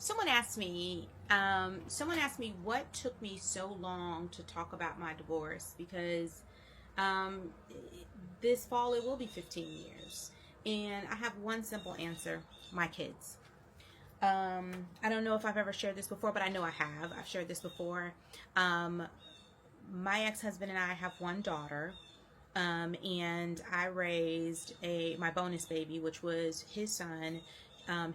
Someone asked me what took me so long to talk about my divorce because um, this fall it will be 15 years. And I have one simple answer: my kids. I don't know if I've ever shared this before, but I know I have. I've shared this before. Um, my ex-husband and I have one daughter. And I raised my bonus baby, which was his son.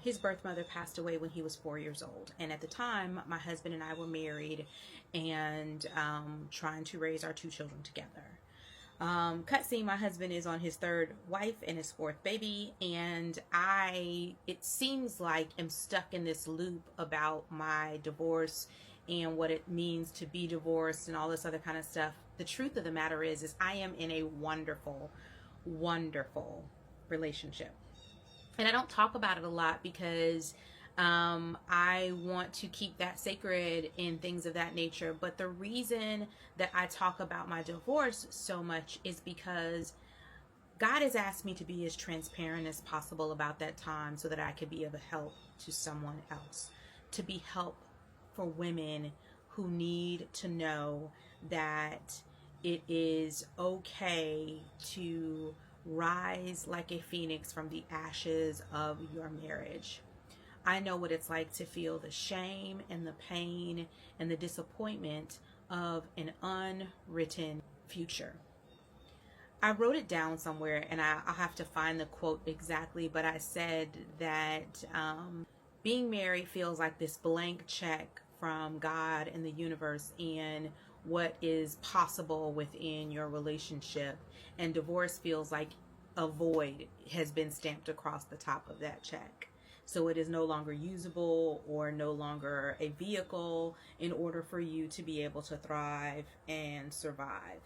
His birth mother passed away when he was 4 years old, and at the time, my husband and I were married and trying to raise our two children together. Cut scene, my husband is on his third wife and his fourth baby, and it seems like I'm stuck in this loop about my divorce and what it means to be divorced and all this other kind of stuff. The truth of the matter is I am in a wonderful, wonderful relationship. And I don't talk about it a lot because I want to keep that sacred and things of that nature. But the reason that I talk about my divorce so much is because God has asked me to be as transparent as possible about that time so that I could be of help to someone else, to be help for women who need to know that it is okay to rise like a phoenix from the ashes of your marriage. I know what it's like to feel the shame and the pain and the disappointment of an unwritten future. I wrote it down somewhere, and I'll have to find the quote exactly, but I said that being married feels like this blank check from God and the universe and what is possible within your relationship, and divorce feels like a void has been stamped across the top of that check. So it is no longer usable or no longer a vehicle in order for you to be able to thrive and survive.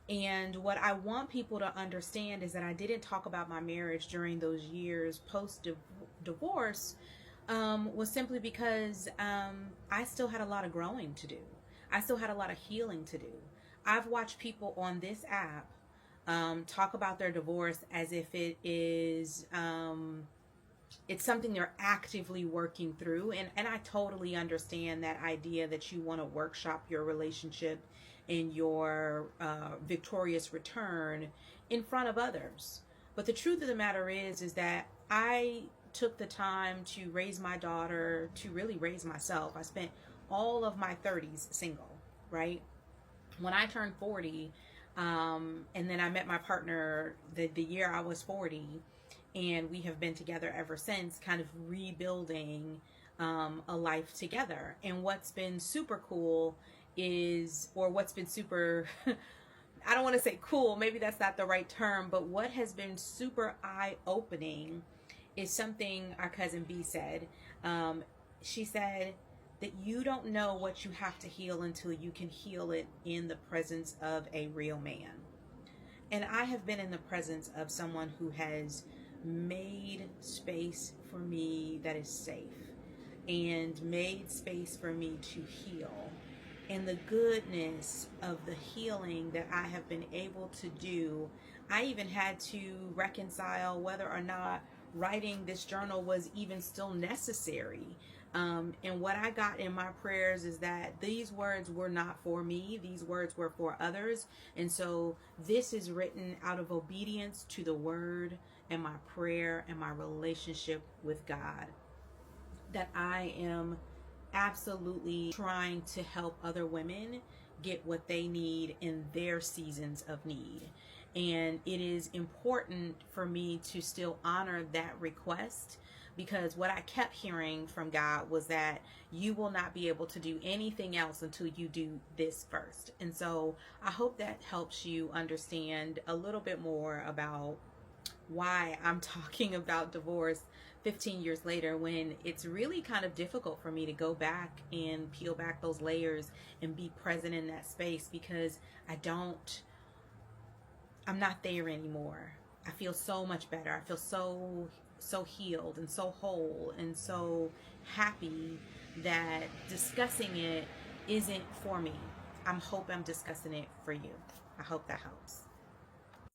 And what I want people to understand is that I didn't talk about my marriage during those years post divorce, was simply because I still had a lot of growing to do. I still had a lot of healing to do. I've watched people on this app talk about their divorce as if it is it's something they're actively working through, and I totally understand that idea that you want to workshop your relationship and your victorious return in front of others. But the truth of the matter is that I took the time to raise my daughter, to really raise myself. I spent all of my 30s single, right? When I turned 40, and then I met my partner the year I was 40, and we have been together ever since, kind of rebuilding a life together. And what's been super cool what's been super, I don't want to say cool, maybe that's not the right term, but what has been super eye-opening is something our cousin B said. She said that you don't know what you have to heal until you can heal it in the presence of a real man. And I have been in the presence of someone who has made space for me that is safe and made space for me to heal. And the goodness of the healing that I have been able to do, I even had to reconcile whether or not writing this journal was even still necessary. And what I got in my prayers is that these words were not for me, these words were for others. And so this is written out of obedience to the word and my prayer and my relationship with God, that I am absolutely trying to help other women get what they need in their seasons of need. And it is important for me to still honor that request, because what I kept hearing from God was that you will not be able to do anything else until you do this first. And so I hope that helps you understand a little bit more about why I'm talking about divorce 15 years later, when it's really kind of difficult for me to go back and peel back those layers and be present in that space, because I'm not there anymore. I feel so much better. I feel so healed and so whole and so happy that discussing it isn't for me. I'm discussing it for you. I hope that helps.